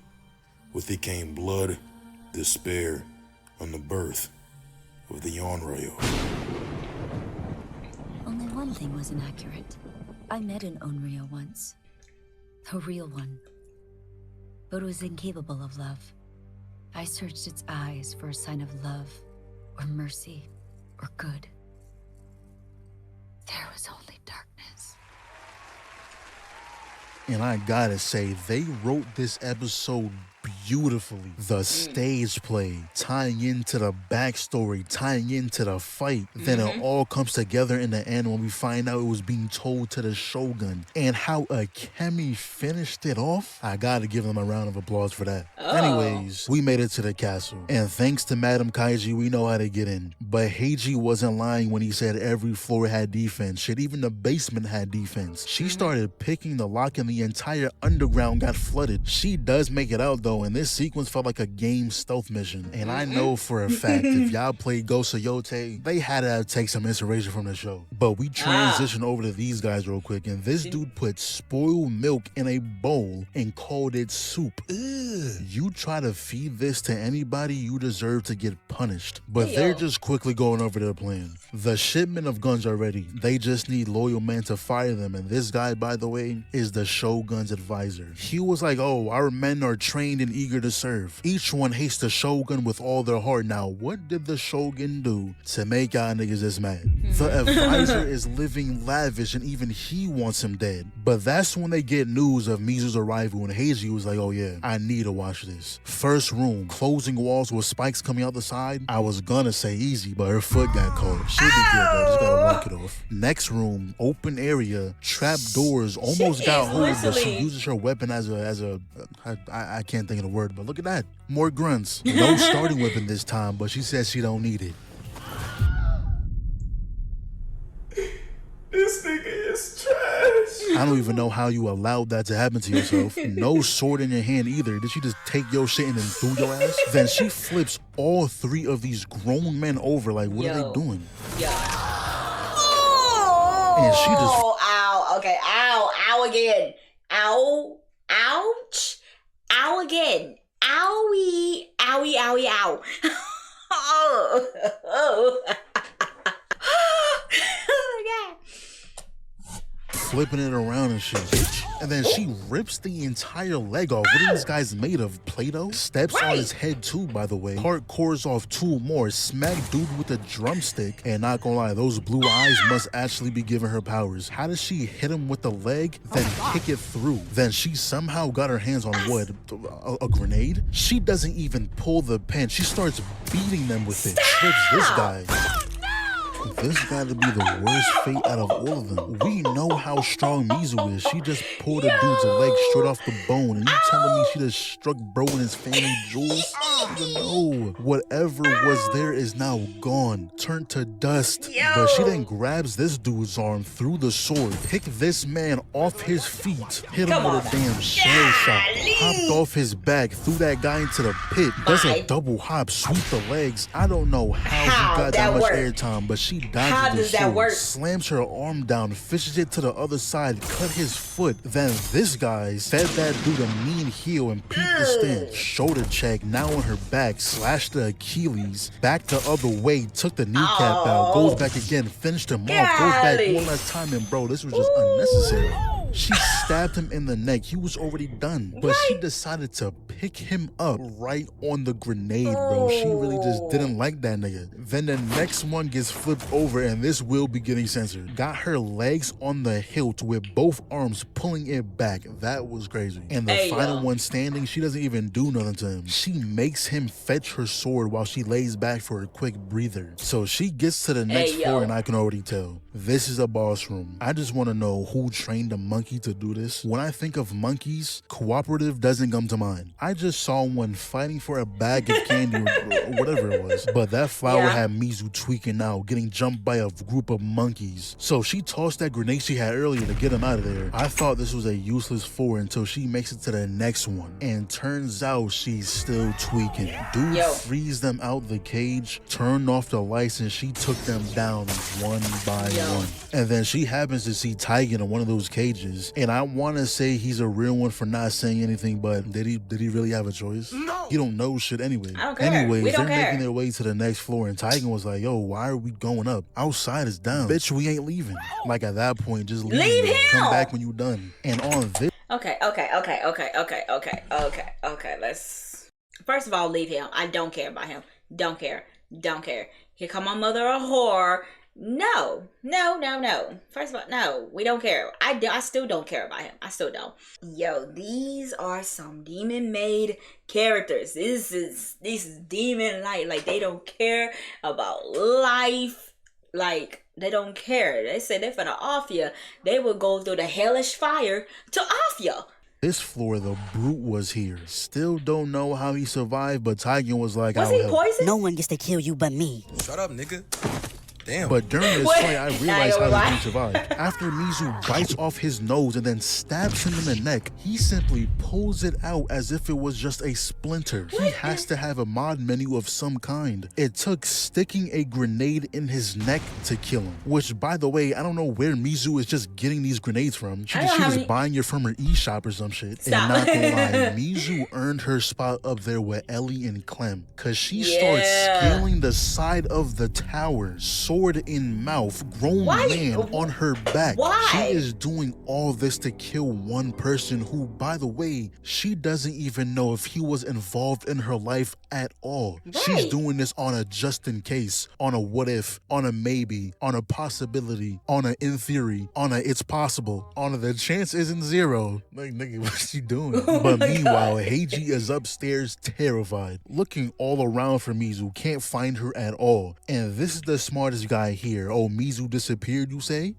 With it came blood, despair, and the birth of the Onryo. Only one thing was inaccurate. I met an Onryo once. A real one. But it was incapable of love. I searched its eyes for a sign of love, or mercy, or good. There was only darkness. And I gotta say, they wrote this episode beautifully. The stage play, tying into the backstory, tying into the fight. Then it all comes together in the end when we find out it was being told to the Shogun. And how Akemi finished it off, I gotta give them a round of applause for that. Anyways, we made it to the castle. And thanks to Madam Kaiji, we know how to get in. But Heiji wasn't lying when he said every floor had defense. Shit, even the basement had defense. She started picking the lock and the entire underground got flooded. She does make it out though, and this sequence felt like a game stealth mission. And I know for a fact, if y'all played Ghost of Yote, they had to take some inspiration from the show. But we transition over to these guys real quick, and this dude put spoiled milk in a bowl and called it soup. You try to feed this to anybody, you deserve to get punished. But they're just quickly going over their plan. The shipment of guns are ready. They just need loyal men to fire them, and this guy, by the way, is the Shogun's advisor. He was like, oh, our men are trained and eager to serve. Each one hates the Shogun with all their heart. Now, what did the Shogun do to make y'all niggas this mad? The advisor is living lavish and even he wants him dead. But that's when they get news of MIZU's arrival and Heiji was like, oh yeah, I need to watch this. First room, closing walls with spikes coming out the side. I was gonna say easy, but her foot got caught. She'll be good though, just gotta walk it off. Next room, open area, trap doors, almost got hold, but she uses her weapon as a I can't think of the word, but look at that. More grunts. No starting weapon this time, but she says she don't need it. This nigga is trash. I don't even know how you allowed that to happen to yourself. No sword in your hand either. Did she just take your shit and then threw your ass? Then she flips all three of these grown men over. Like, what are they doing? And she just... Ow. Okay. Ow again. Ow. Ouch. Ow again. Owie. Owie, owie, ow. Oh my God. Flipping it around and shit. And then she rips the entire leg off. What are these guys made of? Play-Doh? Steps on his head too, by the way. Heart cores off two more. Smack dude with a drumstick. And not gonna lie, those blue eyes must actually be giving her powers. How does she hit him with the leg, then kick it through? Then she somehow got her hands on what? A grenade? She doesn't even pull the pin. She starts beating them with it. Trips this guy. This gotta be the worst fate out of all of them. We know how strong MIZU is. She just pulled a dude's leg straight off the bone, and you telling me she just struck bro in his family jewels? No. Whatever was there is now gone, turned to dust. But she then grabs this dude's arm through the sword, picked this man off his feet, hit him with a damn shell shot, hopped off his back, threw that guy into the pit, does a double hop, sweep the legs. I don't know how he got that much airtime, but she dodged the sword, slams her arm down, fishes it to the other side, cut his foot. Then this guy fed that dude a mean heel and peeped the stench. Shoulder check, now on her back, slashed the Achilles, back the other way, took the kneecap out, goes back again, finished him off, goes back one last time, and bro, this was just unnecessary. She stabbed him in the neck. He was already done. But she decided to pick him up right on the grenade, bro. She really just didn't like that nigga. Then the next one gets flipped over, and this will be getting censored. Got her legs on the hilt with both arms pulling it back. That was crazy. And the final one standing, she doesn't even do nothing to him. She makes him fetch her sword while she lays back for a quick breather. So she gets to the next floor, and I can already tell. This is a boss room. I just want to know who trained a monkey to do this. When I think of monkeys, cooperative doesn't come to mind. I just saw one fighting for a bag of candy or whatever it was. But that flower had MIZU tweaking out, getting jumped by a group of monkeys. So she tossed that grenade she had earlier to get him out of there. I thought this was a useless floor until she makes it to the next one. And turns out she's still tweaking. Dude frees them out the cage, turned off the lights, and she took them down one by one. And then she happens to see Tiger in one of those cages. And I want to say he's a real one for not saying anything, but did he really have a choice? No. He don't know shit anyway. I don't care. Anyways, we don't they're care. making their way to the next floor, and Tiger was like, yo, why are we going up? Outside is down. Bitch, we ain't leaving. Like at that point, just leave him. Come back when you done. And on this. Okay. Let's. First of all, leave him. I don't care about him. Don't care. Here come my mother a whore. No. First of all, no, we don't care. I still don't care about him. I still don't. Yo, these are some demon-made characters. This is demon light. Like, they don't care about life. Like, they don't care. They say they're finna off you. They will go through the hellish fire to off you. This floor, the brute was here. Still don't know how he survived, but Tiger was like, was he poisoned? No one gets to kill you but me. Shut up, nigga. Damn. But during this fight, I realized how he survived. After MIZU bites off his nose and then stabs him in the neck, he simply pulls it out as if it was just a splinter. He has to have a mod menu of some kind. It took sticking a grenade in his neck to kill him. Which, by the way, I don't know where MIZU is just getting these grenades from. She was buying it from her eShop or some shit. Stop. And not gonna lie, MIZU earned her spot up there with Ellie and Clem. Cause she starts scaling the side of the tower, sword in mouth, grown man on her back. She is doing all this to kill one person who, by the way, she doesn't even know if he was involved in her life at all. She's doing this on a just in case, on a what if, on a maybe, on a possibility, on a in theory, on a it's possible, on a the chance isn't zero. Like, nigga, what's she doing? But meanwhile, Heiji is upstairs terrified, looking all around for MIZU, can't find her at all. And this is the smartest guy here. Oh, MIZU disappeared, you say?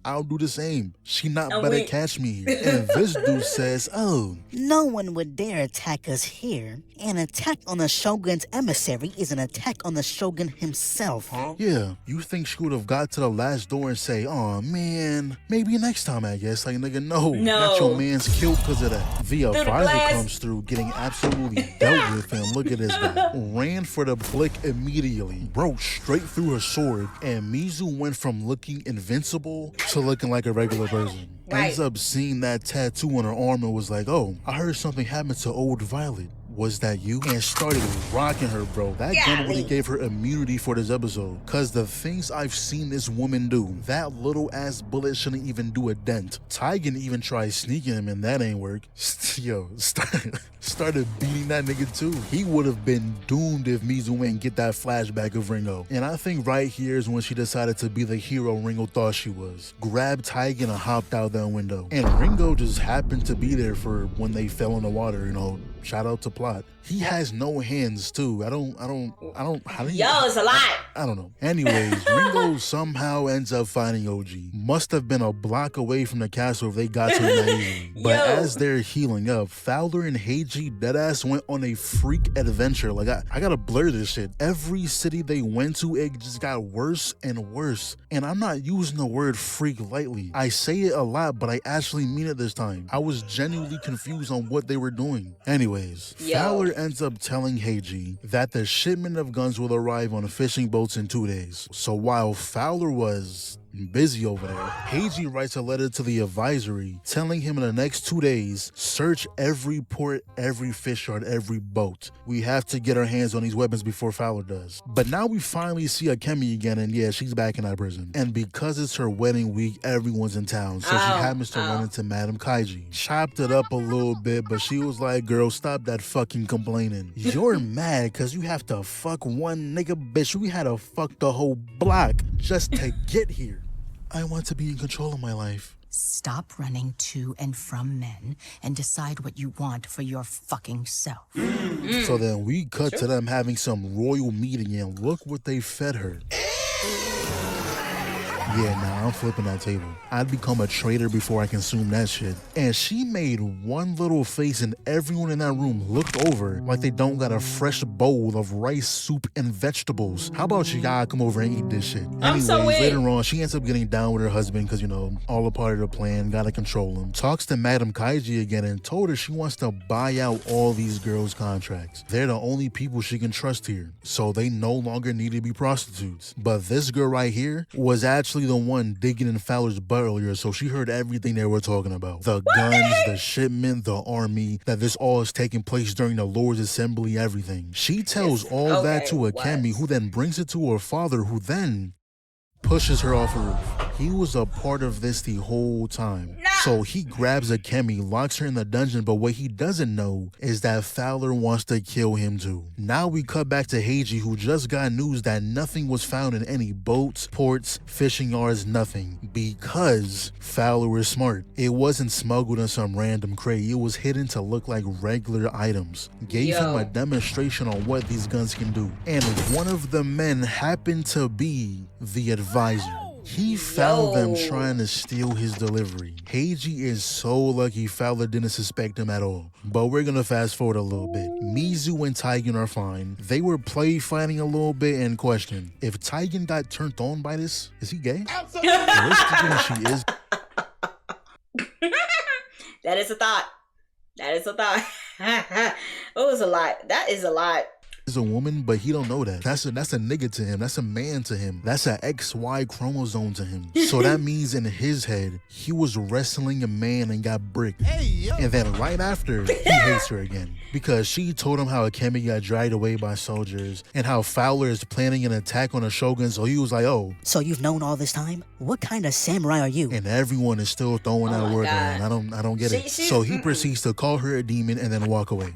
I'll do the same. She not better catch me here. And this dude says, oh, no one would dare attack us here. An attack on the Shogun's emissary is an attack on the Shogun himself. Huh? Yeah, you think she would have got to the last door and say, oh man, maybe next time, I guess. Like, nigga, no. Got your man's killed because of that. The advisor comes through getting absolutely dealt with, and look at this guy. Ran for the blick immediately, broke straight through her sword, and MIZU went from looking invincible to looking like a regular person. Ends up seeing that tattoo on her arm and was like, oh, I heard something happened to old Violet. Was that you? And started rocking her, bro. That gun really gave her immunity for this episode. Cause the things I've seen this woman do, that little ass bullet shouldn't even do a dent. Tigan even tried sneaking him and that ain't work. Yo, started beating that nigga too. He would have been doomed if MIZU ain't get that flashback of Ringo. And I think right here is when she decided to be the hero Ringo thought she was. Grabbed Tigan and hopped out that window. And Ringo just happened to be there for when they fell in the water, you know. Shout out to Plot. He has no hands too. I don't. How do you? Yo, it's a lot. I don't know. Anyways, Ringo somehow ends up finding OG. Must have been a block away from the castle if they got to it that easily. But as they're healing up, Fowler and Heiji deadass went on a freak adventure. Like, I gotta blur this shit. Every city they went to, it just got worse and worse. And I'm not using the word freak lightly. I say it a lot, but I actually mean it this time. I was genuinely confused on what they were doing. Anyways, Fowler ends up telling Heiji that the shipment of guns will arrive on fishing boats in 2 days. So while Fowler was busy over there, Heiji writes a letter to the advisory telling him in the next 2 days, search every port, every fish yard, every boat. We have to get our hands on these weapons before Fowler does. But now we finally see Akemi again, and yeah, she's back in that prison. And because it's her wedding week, everyone's in town, so she happens to run into Madam Kaiji. Chopped it up a little bit, but she was like, girl, stop that fucking complaining. You're mad because you have to fuck one nigga, bitch. We had to fuck the whole block just to get here. I want to be in control of my life. Stop running to and from men and decide what you want for your fucking self. So then we cut to them having some royal meeting, and look what they fed her. Yeah, nah, I'm flipping that table. I'd become a traitor before I consume that shit. And she made one little face and everyone in that room looked over like they don't got a fresh bowl of rice, soup, and vegetables. How about y'all come over and eat this shit? Anyways, later on, she ends up getting down with her husband because, you know, all a part of the plan, gotta control him. Talks to Madam Kaiji again and told her she wants to buy out all these girls' contracts. They're the only people she can trust here, so they no longer need to be prostitutes. But this girl right here was actually the one digging in Fowler's butt earlier, so she heard everything they were talking about. The guns, the shipment, the army, that this all is taking place during the Lord's Assembly, everything. She tells all that to Akemi, who then brings it to her father, who then pushes her off a roof. He was a part of this the whole time. So he grabs Akemi, locks her in the dungeon, but what he doesn't know is that Fowler wants to kill him too. Now we cut back to Heiji, who just got news that nothing was found in any boats, ports, fishing yards, nothing. Because Fowler was smart. It wasn't smuggled in some random crate. It was hidden to look like regular items. Gave him a demonstration on what these guns can do. And one of the men happened to be the advisor. He found them trying to steal his delivery. Heiji is so lucky Fowler didn't suspect him at all. But we're gonna fast forward a little bit. MIZU and Taigen are fine. They were play fighting a little bit and question, if Taigen got turned on by this, is he gay? She is. That is a thought. That is a thought. It was a lot. That is a lot. Is a woman, but he don't know that. That's a nigga to him. That's a man to him. That's an XY chromosome to him. So that means in his head, he was wrestling a man and got bricked. And then right after, he hates her again. Because she told him how Akemi got dragged away by soldiers and how Fowler is planning an attack on the Shogun, so he was like, oh. So you've known all this time? What kind of samurai are you? And everyone is still throwing that word around. I don't get it. So he proceeds to call her a demon and then walk away.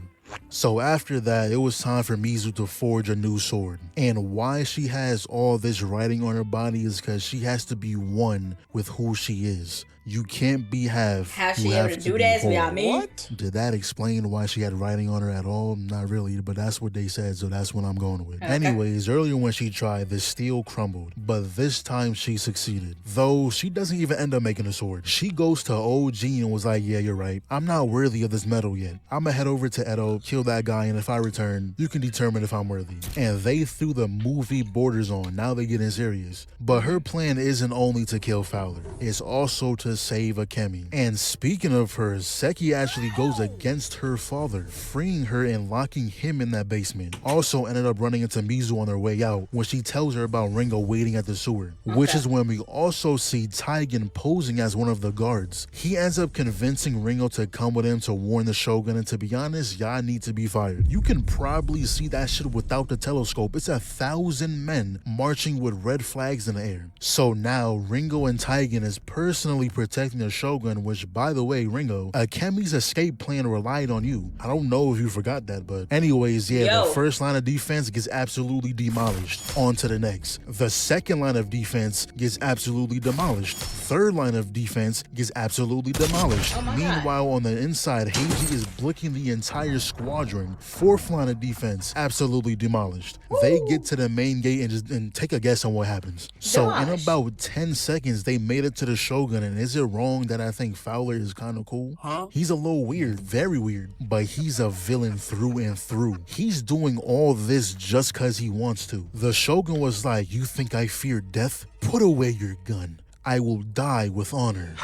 So after that, it was time for MIZU to forge a new sword. And why she has all this writing on her body is because she has to be one with who she is. You can't be half. How she able to do that? What? Did that explain why she had writing on her at all? Not really, but that's what they said, so that's what I'm going with. Okay. Anyways, earlier when she tried, the steel crumbled, but this time she succeeded. Though she doesn't even end up making a sword. She goes to OG and was like, yeah, you're right. I'm not worthy of this metal yet. I'm gonna head over to Edo, kill that guy, and if I return, you can determine if I'm worthy. And they threw the movie borders on. Now they're getting serious. But her plan isn't only to kill Fowler. It's also to save Akemi. And speaking of her, Seki actually goes against her father, freeing her and locking him in that basement. Also ended up running into MIZU on their way out when she tells her about Ringo waiting at the sewer, which is when we also see Taigen posing as one of the guards. He ends up convincing Ringo to come with him to warn the Shogun, and to be honest, y'all need to be fired. You can probably see that shit without the telescope. It's 1,000 men marching with red flags in the air. So now Ringo and Taigen is personally protecting the Shogun, which, by the way, Ringo, Akemi's escape plan relied on you. I don't know if you forgot that, but anyways, yeah, the first line of defense gets absolutely demolished. On to the next. The second line of defense gets absolutely demolished. Third line of defense gets absolutely demolished. Meanwhile, on the inside, Heiji is blicking the entire squad squadron, 4th line of defense, absolutely demolished. They get to the main gate and take a guess on what happens. So in about 10 seconds, they made it to the Shogun, and is it wrong that I think Fowler is kind of cool? He's a little weird, very weird, but he's a villain through and through. He's doing all this just because he wants to. The Shogun was like, you think I fear death? Put away your gun. I will die with honor.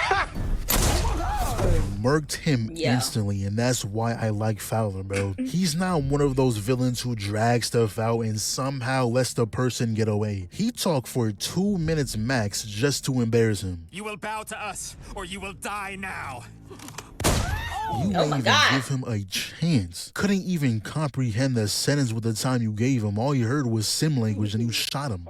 Murked him instantly, and that's why I like Fowler, bro. He's not one of those villains who drag stuff out and somehow lets the person get away. He talked for 2 minutes max just to embarrass him. You will bow to us, or you will die now. You didn't even give him a chance. Couldn't even comprehend the sentence with the time you gave him. All you heard was sim language and you shot him.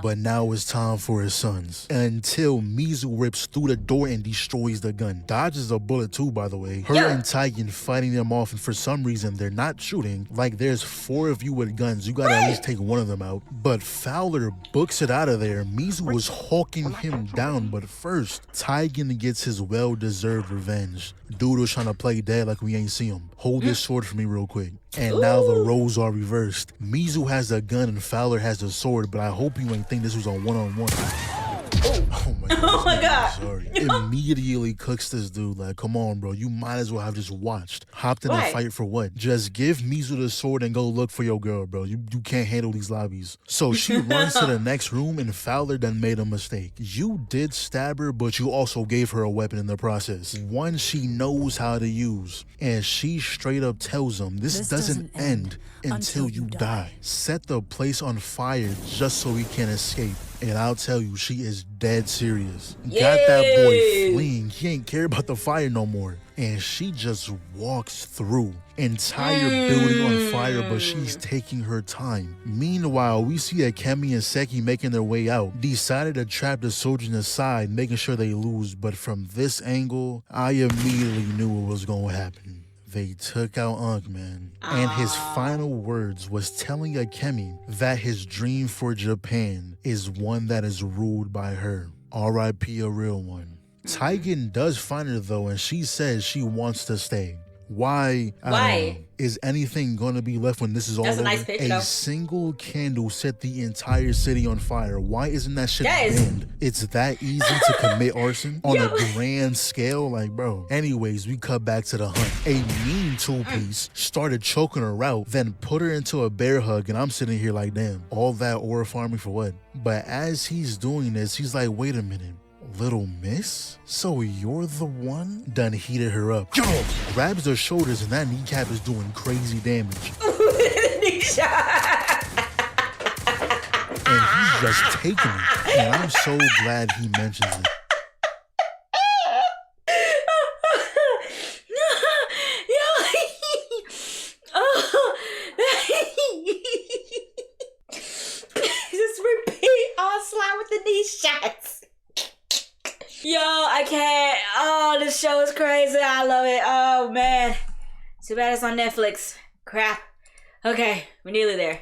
But now it's time for his sons. Until MIZU rips through the door and destroys the gun. Dodges a bullet too, by the way. Her and Titan fighting them off, and for some reason they're not shooting. Like, there's 4 of you with guns. You gotta at least take one of them out. But Fowler books it out of there. MIZU was hawking him down, but first, Titan gets his well-deserved revenge. Dude was trying to play dead like we ain't see him. Hold this sword for me real quick. And now the roles are reversed. MIZU has the gun and Fowler has the sword, but I hope you ain't think this was a one-on-one. Oh my God. Oh my God. Sorry. Immediately cooks this dude. Like, come on, bro. You might as well have just watched. Hopped in a fight for what? Just give MIZU the sword and go look for your girl, bro. You can't handle these lobbies. So she runs to the next room, and Fowler done made a mistake. You did stab her, but you also gave her a weapon in the process. One she knows how to use. And she straight up tells him, this doesn't end until you die. Set the place on fire just so he can escape. And I'll tell you, she is dead serious. Got that boy fleeing. He ain't care about the fire no more. And she just walks through. Entire building on fire, but she's taking her time. Meanwhile, we see Akemi and Seki making their way out. Decided to trap the soldiers inside, making sure they lose. But from this angle, I immediately knew what was going to happen. They took out Ankh, man. And his final words was telling Akemi that his dream for Japan is one that is ruled by her. R.I.P. a real one. Titan does find her though, and she says she wants to stay. Why? Why? Is anything gonna be left when this is all over? Nice picture, though. A single candle set the entire city on fire. Why isn't that shit banned? It's that easy to commit arson on a grand scale, like, bro. Anyways, we cut back to the hunt. A mean two-piece started choking her out, then put her into a bear hug, and I'm sitting here like, damn, all that aura farming for what? But as he's doing this, he's like, wait a minute. Little miss? So you're the one? Done heated her up. Grabs her shoulders, and that kneecap is doing crazy damage. And he's just taking it. And I'm so glad he mentions it. Just repeat onslaught with the knee shots. Yo, I can't. Oh, this show is crazy. I love it. Oh, man. Too bad it's on Netflix. Crap. Okay, we're nearly there.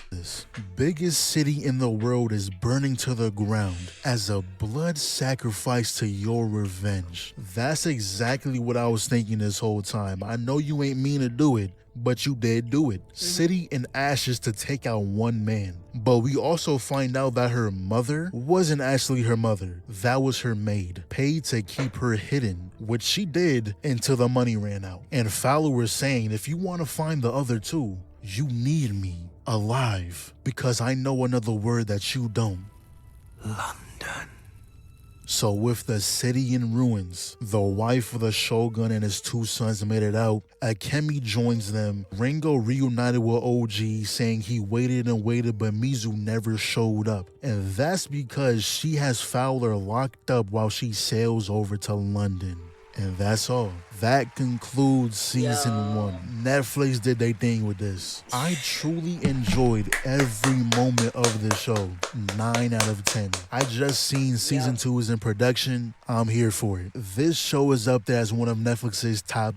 This biggest city in the world is burning to the ground as a blood sacrifice to your revenge. That's exactly what I was thinking this whole time. I know you ain't mean to do it, but you did do it. City in ashes to take out one man. But we also find out that her mother wasn't actually her mother. That was her maid, paid to keep her hidden, which she did until the money ran out. And Fowler was saying, if you want to find the other two, you need me alive, because I know another word that you don't. London. So with the city in ruins, the wife of the Shogun and his 2 sons made it out. Akemi joins them. Ringo reunited with OG, saying he waited and waited, but MIZU never showed up. And that's because she has Fowler locked up while she sails over to London. And that's all. That concludes season 1. Netflix did their thing with this. I truly enjoyed every moment of this show. 9 out of 10. I just seen season 2 is in production. I'm here for it. This show is up there as one of Netflix's top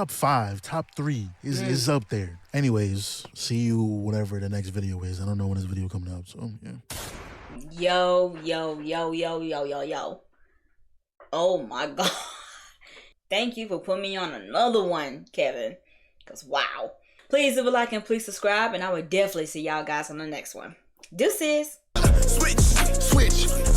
5, top 3. Is up there. Anyways, see you whatever the next video is. I don't know when this video coming out, so yeah. Yo. Oh my God. Thank you for putting me on another one, Kevin. Because wow. Please leave a like and please subscribe. And I will definitely see y'all guys on the next one. Deuces. Switch.